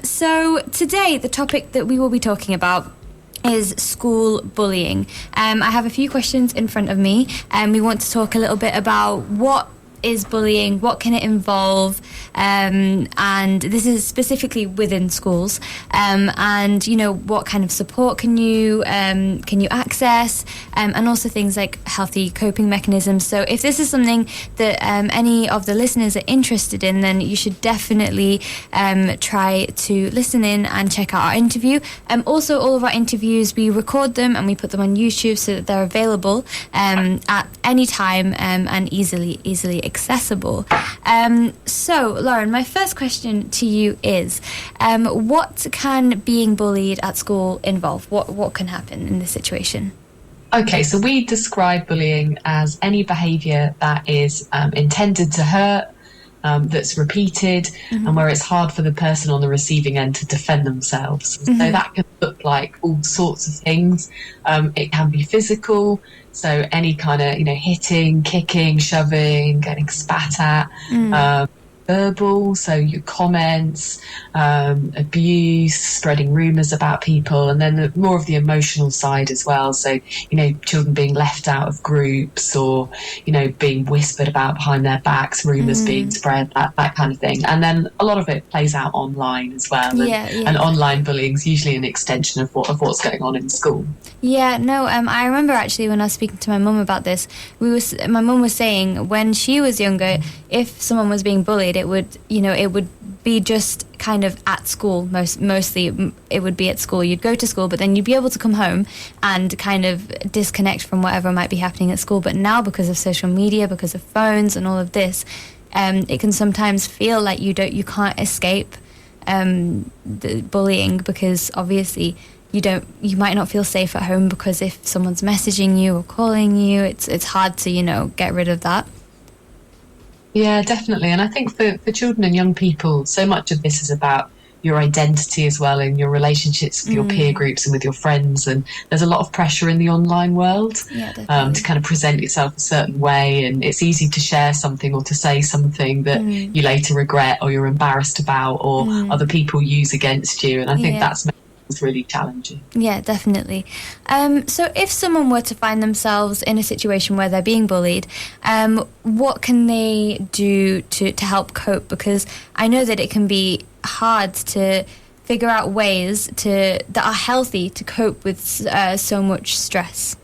So today, the topic that we will be talking about is school bullying. I have a few questions in front of me, and we want to talk a little bit about what is bullying, what can it involve, and this is specifically within schools, and what kind of support can you access, and also things like healthy coping mechanisms. So if this is something that any of the listeners are interested in, then you should definitely try to listen in and check out our interview. Also, all of our interviews, we record them and we put them on YouTube so that they're available at any time and easily accessible. So, Lauren, my first question to you is, what can being bullied at school involve? What can happen in this situation? Okay, so we describe bullying as any behaviour that is intended to hurt, that's repeated, and where it's hard for the person on the receiving end to defend themselves. So that can look like all sorts of things. It can be physical, so any kind of, hitting, kicking, shoving, getting spat at. Verbal, so your comments, abuse, spreading rumours about people, and then more of the emotional side as well. So, children being left out of groups, or, being whispered about behind their backs, rumours being spread, that kind of thing. And then a lot of it plays out online as well. And online bullying is usually an extension of what's going on in school. Yeah, no, I remember actually when I was speaking to my mum about this, my mum was saying when she was younger, if someone was being bullied, it would be just kind of at school. Mostly it would be at school. You'd go to school, but then you'd be able to come home and kind of disconnect from whatever might be happening at school. But now, because of social media, because of phones and all of this, it can sometimes feel like you can't escape the bullying, because obviously you might not feel safe at home, because if someone's messaging you or calling you, it's hard to get rid of that. Yeah, definitely. And I think for children and young people, so much of this is about your identity as well, and your relationships with your peer groups and with your friends. And there's a lot of pressure in the online world to kind of present yourself a certain way. And it's easy to share something or to say something that you later regret, or you're embarrassed about, or other people use against you. And I think that's really challenging. Yeah, definitely. So if someone were to find themselves in a situation where they're being bullied, what can they do to help cope? Because I know that it can be hard to figure out ways that are healthy to cope with so much stress.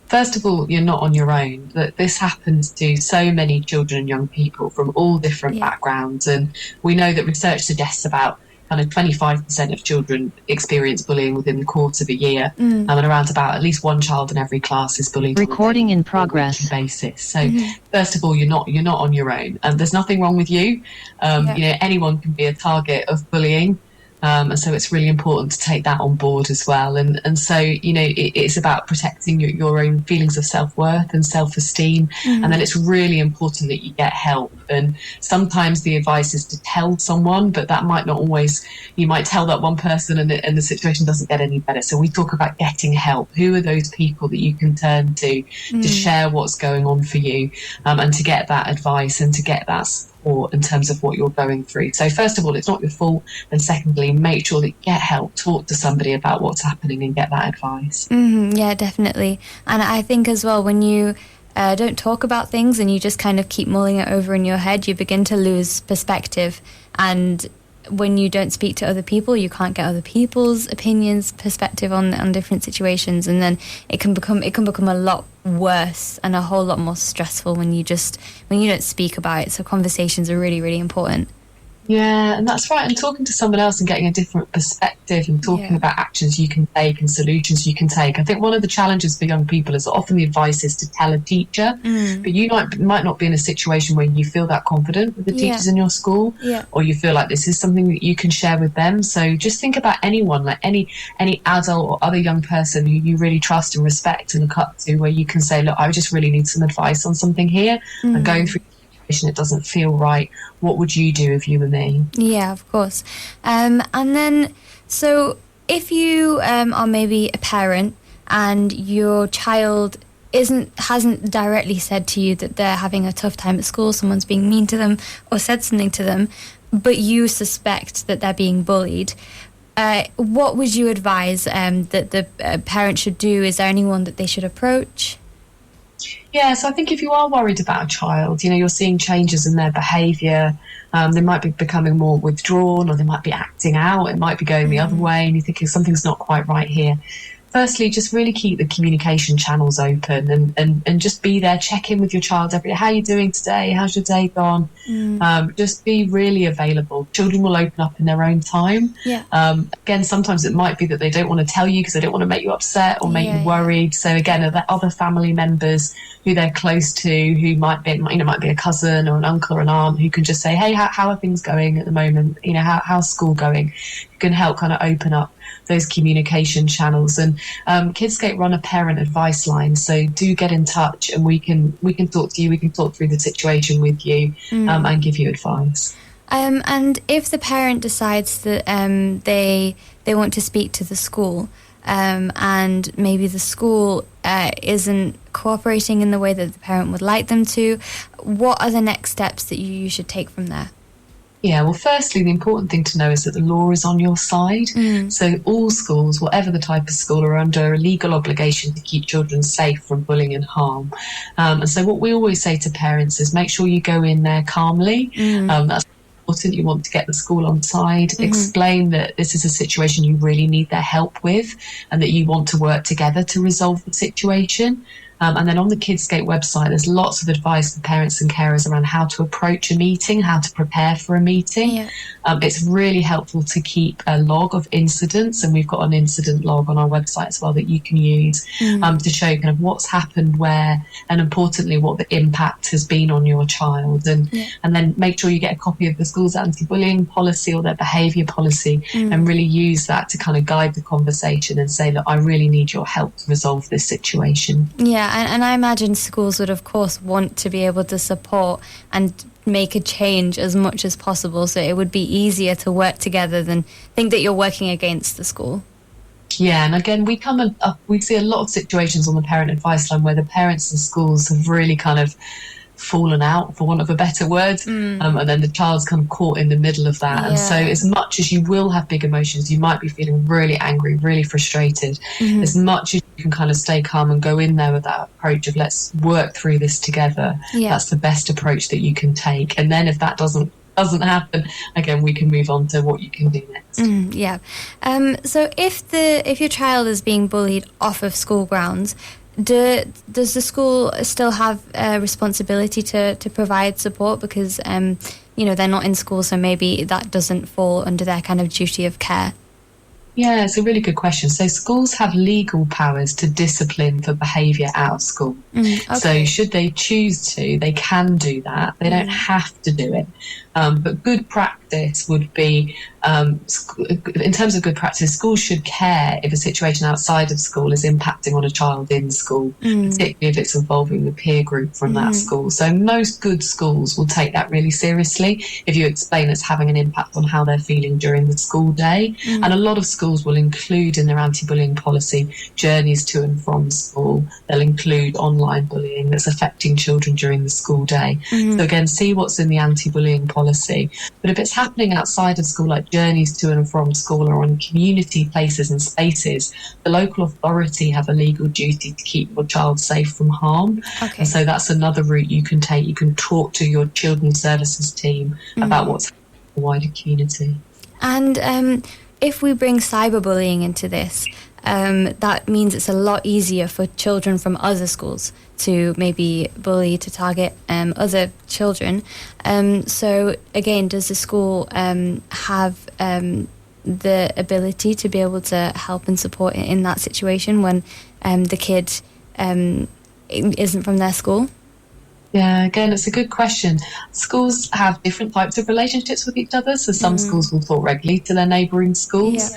First of all, you're not on your own. That this happens to so many children and young people from all different backgrounds, and we know that research suggests about kind of 25% of children experience bullying within the course of a year, and around about at least one child in every class is bullied Recording in progress basis. So first of all, you're not on your own, and there's nothing wrong with you. Anyone can be a target of bullying. And so it's really important to take that on board as well. And so, it's about protecting your own feelings of self-worth and self-esteem. And then it's really important that you get help. And sometimes the advice is to tell someone, but that might not always, you might tell that one person and the situation doesn't get any better. So we talk about getting help. Who are those people that you can turn to share what's going on for you, and to get that advice and to get that support in terms of what you're going through. So first of all, it's not your fault, and secondly, make sure that you get help, talk to somebody about what's happening and get that advice. Yeah, definitely. And I think as well, when you don't talk about things and you just kind of keep mulling it over in your head, you begin to lose perspective. And when you don't speak to other people, you can't get other people's opinions, perspective on different situations, and then it can become a lot worse and a whole lot more stressful when you don't speak about it. So conversations are really, really important. Yeah, and that's right. And talking to someone else and getting a different perspective and talking about actions you can take and solutions you can take. I think one of the challenges for young people is often the advice is to tell a teacher, but you might not be in a situation where you feel that confident with the teachers in your school, or you feel like this is something that you can share with them. So just think about anyone, like any adult or other young person who you really trust and respect and look up to, where you can say, look, I just really need some advice on something here. I'm going through it doesn't feel right. What would you do if you were me? Yeah, of course. And then, so if you are maybe a parent and your child hasn't directly said to you that they're having a tough time at school, someone's being mean to them or said something to them, but you suspect that they're being bullied, what would you advise that the parent should do? Is there anyone that they should approach? Yeah, so I think if you are worried about a child, you're seeing changes in their behaviour, they might be becoming more withdrawn, or they might be acting out, it might be going the other way, and you're thinking something's not quite right here. Firstly, just really keep the communication channels open and just be there, check in with your child every day. How are you doing today? How's your day gone? Just be really available. Children will open up in their own time. Yeah. Again, sometimes it might be that they don't want to tell you because they don't want to make you upset or make you worried. So again, are there other family members who they're close to, who might be a cousin or an uncle or an aunt, who can just say, hey, how are things going at the moment? How's school going? You can help kind of open up those communication channels. And Kidscape run a parent advice line, so do get in touch, and we can talk to you, we can talk through the situation with you, and give you advice. And if the parent decides that they want to speak to the school, and maybe the school isn't cooperating in the way that the parent would like them to, what are the next steps that you should take from there? Yeah, well, firstly, the important thing to know is that the law is on your side. So all schools, whatever the type of school, are under a legal obligation to keep children safe from bullying and harm. And so what we always say to parents is make sure you go in there calmly. That's important. You want to get the school on side, explain that this is a situation you really need their help with, and that you want to work together to resolve the situation. And then on the Kidscape website, there's lots of advice for parents and carers around how to approach a meeting, how to prepare for a meeting. Yeah. It's really helpful to keep a log of incidents, and we've got an incident log on our website as well that you can use to show kind of what's happened where, and importantly, what the impact has been on your child. And then make sure you get a copy of the school's anti-bullying policy or their behaviour policy, and really use that to kind of guide the conversation and say, look, I really need your help to resolve this situation. Yeah, and I imagine schools would, of course, want to be able to support and make a change as much as possible, so it would be easier to work together than think that you're working against the school. Yeah, and again, we see a lot of situations on the parent advice line where the parents and schools have really kind of fallen out, for want of a better word, and then the child's kind of caught in the middle of that. And so as much as you will have big emotions, you might be feeling really angry, really frustrated, as much as you can kind of stay calm and go in there with that approach of let's work through this together, that's the best approach that you can take. And then if that doesn't happen, again, we can move on to what you can do next. So if your child is being bullied off of school grounds, does the school still have a responsibility to provide support, because they're not in school, so maybe that doesn't fall under their kind of duty of care? Yeah, it's a really good question. So schools have legal powers to discipline for behaviour out of school. So should they choose to, they can do that. They don't have to do it. But good practice would be, in terms of good practice, schools should care if a situation outside of school is impacting on a child in school, particularly if it's involving the peer group from that school. So most good schools will take that really seriously if you explain it's having an impact on how they're feeling during the school day. And a lot of schools will include in their anti-bullying policy journeys to and from school. They'll include online bullying that's affecting children during the school day. So again, see what's in the anti-bullying policy. But if it's happening outside of school, like journeys to and from school or on community places and spaces, the local authority have a legal duty to keep your child safe from harm. And so that's another route you can take. You can talk to your children's services team about what's happening in the wider community. And if we bring cyberbullying into this, that means it's a lot easier for children from other schools to maybe bully, to target other children. So again, does the school have the ability to be able to help and support in that situation when the kid isn't from their school? Yeah, again, it's a good question. Schools have different types of relationships with each other. So some schools will talk regularly to their neighbouring schools.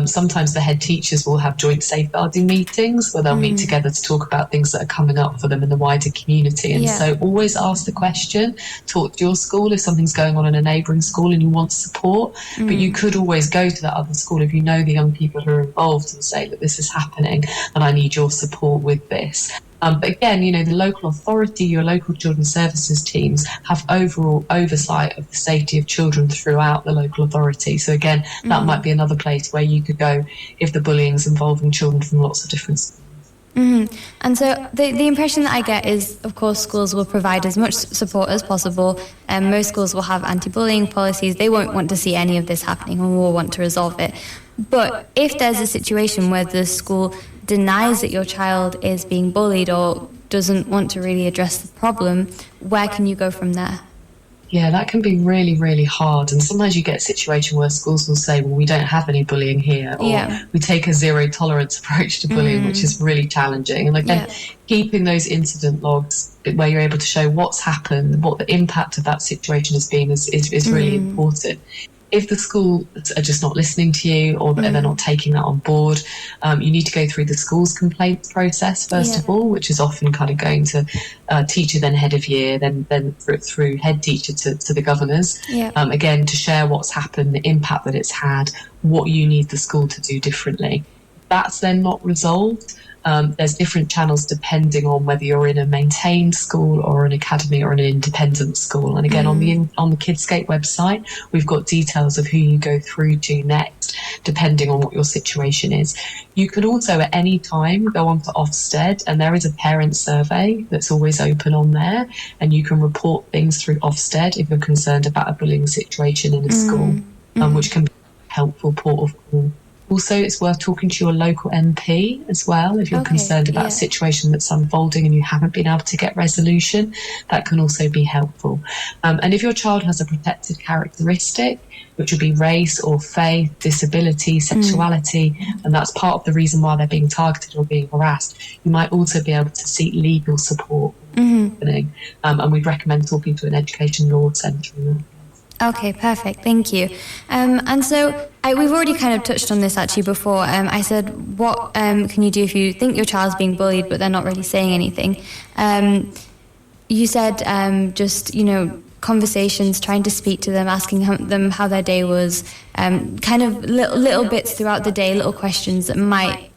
Sometimes the head teachers will have joint safeguarding meetings where they'll meet together to talk about things that are coming up for them in the wider community. And so always ask the question, talk to your school if something's going on in a neighbouring school and you want support. But you could always go to that other school if you know the young people who are involved and say, look, this is happening and I need your support with this. But again, the local authority, your local children's services teams have overall oversight of the safety of children throughout the local authority. So again, that might be another place where you could go if the bullying's involving children from lots of different schools. And so the impression that I get is, of course, schools will provide as much support as possible. Most schools will have anti-bullying policies. They won't want to see any of this happening and will want to resolve it. But if there's a situation where the school denies that your child is being bullied or doesn't want to really address the problem, where can you go from there? Yeah, that can be really, really hard. And sometimes you get a situation where schools will say, well, we don't have any bullying here, or we take a zero tolerance approach to bullying, which is really challenging. And again, keeping those incident logs where you're able to show what's happened, what the impact of that situation has been is really important. If the school are just not listening to you, or they're not taking that on board, you need to go through the school's complaints process first of all, which is often kind of going to teacher, then head of year, then through head teacher to the governors. Again, to share what's happened, the impact that it's had, what you need the school to do differently. That's then not resolved. There's different channels depending on whether you're in a maintained school or an academy or an independent school. And again, on the Kidscape website, we've got details of who you go through to next, depending on what your situation is. You can also at any time go on to Ofsted, and there is a parent survey that's always open on there, and you can report things through Ofsted if you're concerned about a bullying situation in a school, which can be a helpful port of call. Also, it's worth talking to your local MP as well if you're concerned about a situation that's unfolding and you haven't been able to get resolution. That can also be helpful. And if your child has a protected characteristic, which will be race or faith, disability, sexuality, and that's part of the reason why they're being targeted or being harassed, you might also be able to seek legal support. And we'd recommend talking to an education law centre. Okay, perfect. Thank you. And so we've already kind of touched on this actually before. I said, what can you do if you think your child's being bullied but they're not really saying anything? You said conversations, trying to speak to them, asking them how their day was, kind of little bits throughout the day, little questions that might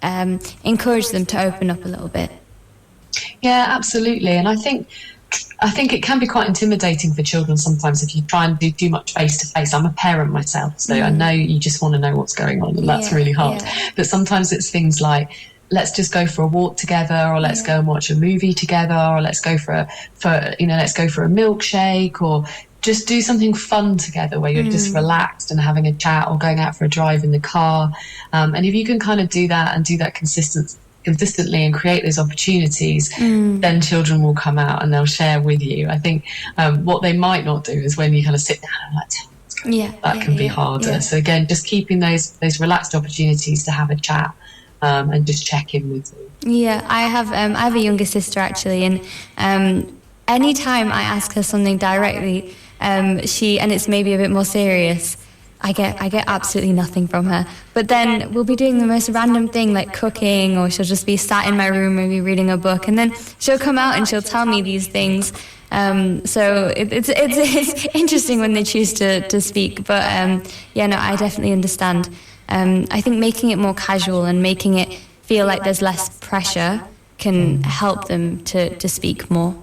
encourage them to open up a little bit. Yeah, absolutely. And I think it can be quite intimidating for children sometimes if you try and do too much face-to-face. I'm a parent myself, so I know you just want to know what's going on, and that's really hard. But sometimes it's things like, let's just go for a walk together, or let's go and watch a movie together, or let's go for a milkshake, or just do something fun together where you're just relaxed and having a chat, or going out for a drive in the car. And if you can kind of do that and do that consistently and create those opportunities, then children will come out and they'll share with you. I think what they might not do is when you kind of sit down and like, tell me what's going on. That can be harder. So again, just keeping those relaxed opportunities to have a chat and just check in with them. Yeah, I have a younger sister actually, and anytime I ask her something directly, and it's maybe a bit more serious, I get absolutely nothing from her. But then we'll be doing the most random thing like cooking, or she'll just be sat in my room maybe reading a book, and then she'll come out and she'll tell me these things. So it's interesting when they choose to speak. But I definitely understand. I think making it more casual and making it feel like there's less pressure can help them to speak more.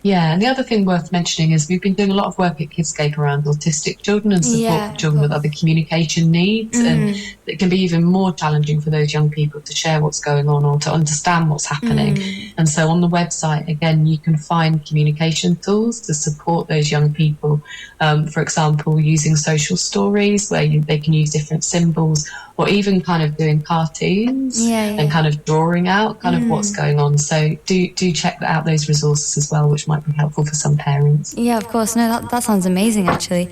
Yeah, and the other thing worth mentioning is we've been doing a lot of work at Kidscape around autistic children and support for children with other communication needs, and it can be even more challenging for those young people to share what's going on or to understand what's happening. And so on the website, again, you can find communication tools to support those young people, for example, using social stories where they can use different symbols, or even kind of doing cartoons and kind of drawing out kind of what's going on. So do check out those resources as well, which might be helpful for some parents. Yeah, of course. No, that sounds amazing, actually.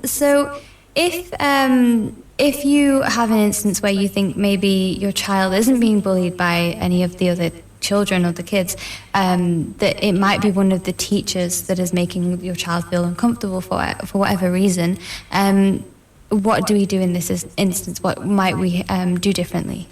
So if you have an instance where you think maybe your child isn't being bullied by any of the other children or the kids, that it might be one of the teachers that is making your child feel uncomfortable for whatever reason, what do we do in this instance? What might we do differently?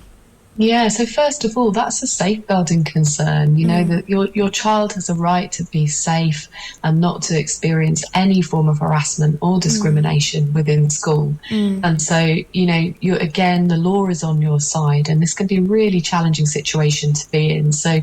Yeah, so first of all, that's a safeguarding concern. You know, that your child has a right to be safe and not to experience any form of harassment or discrimination within school. And so, the law is on your side, and this can be a really challenging situation to be in. So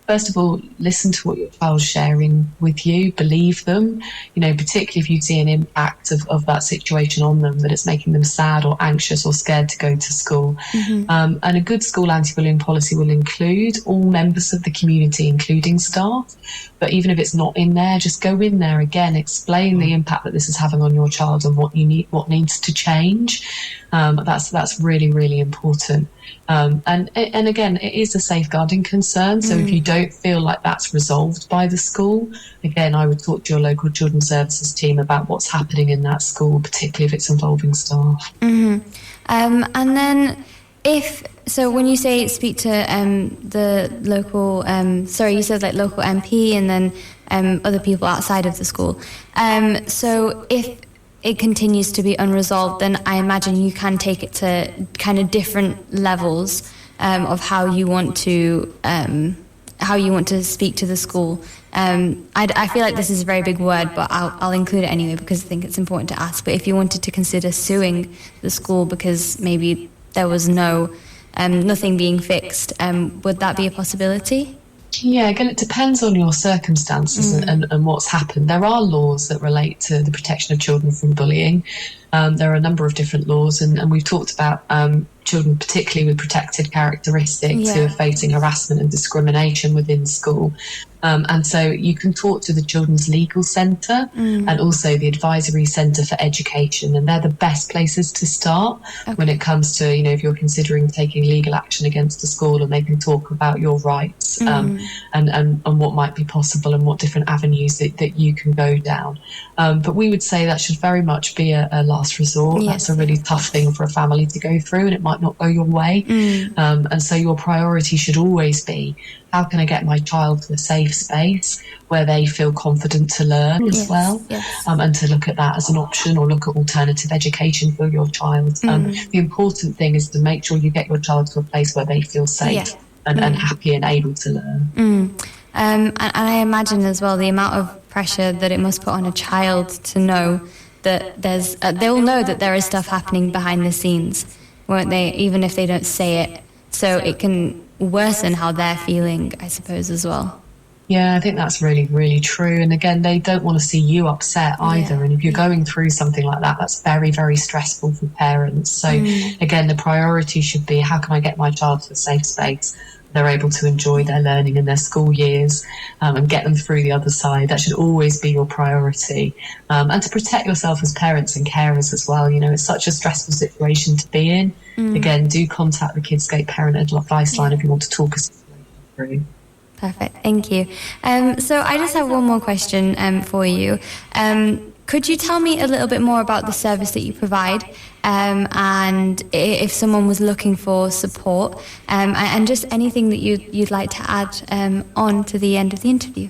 first of all, listen to what your child's sharing with you, believe them, particularly if you see an impact of that situation on them, that it's making them sad or anxious or scared to go to school. And a good school anti-bullying policy will include all members of the community, including staff. But even if it's not in there, just go in there again, explain the impact that this is having on your child and what needs to change. That's really, really important. And again, it is a safeguarding concern. So if you don't feel like that's resolved by the school, again, I would talk to your local children's services team about what's happening in that school, particularly if it's involving staff. And then when you say speak to the local, you said like local MP and then other people outside of the school. So if it continues to be unresolved, then I imagine you can take it to kind of different levels of how you want to speak to the school. I feel like this is a very big word, but I'll include it anyway because I think it's important to ask. But if you wanted to consider suing the school because maybe there was nothing being fixed, would that be a possibility? Yeah, again, it depends on your circumstances and what's happened. There are laws that relate to the protection of children from bullying. There are a number of different laws, and we've talked about children particularly with protected characteristics who are facing harassment and discrimination within school. And so you can talk to the Children's Legal Centre and also the Advisory Centre for Education, and they're the best places to start when it comes to, if you're considering taking legal action against a school, and they can talk about your rights and what might be possible and what different avenues that you can go down. But we would say that should very much be a last resort. That's a really tough thing for a family to go through, and it might not go your way. And so your priority should always be, how can I get my child to a safe space where they feel confident to learn as well, and to look at that as an option or look at alternative education for your child. The important thing is to make sure you get your child to a place where they feel safe and happy and able to learn. And I imagine as well the amount of pressure that it must put on a child to know that they'll know that there is stuff happening behind the scenes, won't they, even if they don't say it. So it can worsen how they're feeling, I suppose, as well. Yeah, I think that's really, really true. And again, they don't want to see you upset either. And if you're going through something like that, that's very, very stressful for parents. So again, the priority should be, how can I get my child to a safe space? They're able to enjoy their learning in their school years and get them through the other side. That should always be your priority. And to protect yourself as parents and carers as well. It's such a stressful situation to be in. Again, do contact the Kidscape Parent Advice Line if you want to talk a situation through. Perfect, thank you. So I just have one more question for you. Could you tell me a little bit more about the service that you provide, and if someone was looking for support, and just anything that you'd like to add on to the end of the interview?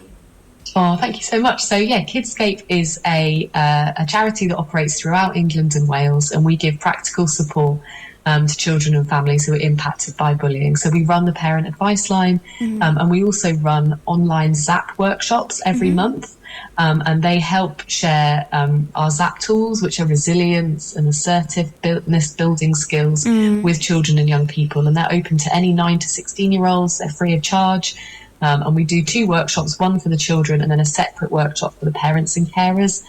Oh, thank you so much. So Kidscape is a charity that operates throughout England and Wales, and we give practical support to children and families who are impacted by bullying. So we run the Parent Advice Line, and we also run online ZAP workshops every month. And they help share our ZAP tools, which are resilience and assertiveness building skills with children and young people. And they're open to any 9 to 16-year-olds. They're free of charge. And we do 2 workshops, one for the children and then a separate workshop for the parents and carers,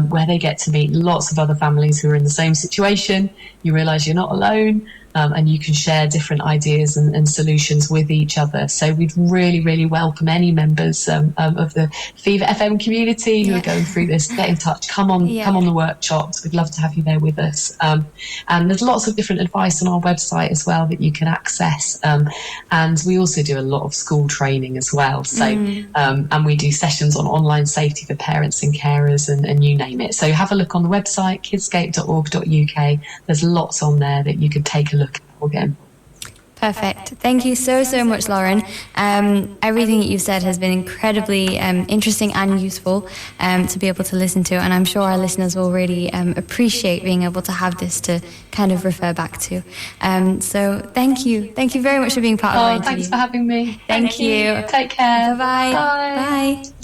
where they get to meet lots of other families who are in the same situation. You realise you're not alone. And you can share different ideas and solutions with each other. So we'd really, really welcome any members of the Fever FM community who are going through this. Get in touch. Come on the workshops. We'd love to have you there with us. And there's lots of different advice on our website as well that you can access. And we also do a lot of school training as well. So and we do sessions on online safety for parents and carers and you name it. So have a look on the website, kidscape.org.uk. There's lots on there that you could take a look at again. Perfect. Thank you so much, Lauren. Everything that you've said has been incredibly interesting and useful to be able to listen to, and I'm sure our listeners will really appreciate being able to have this to kind of refer back to. So thank you very much for being part of our interview. Thanks for having me. Thank you. Take care. Bye-bye. Bye. Bye.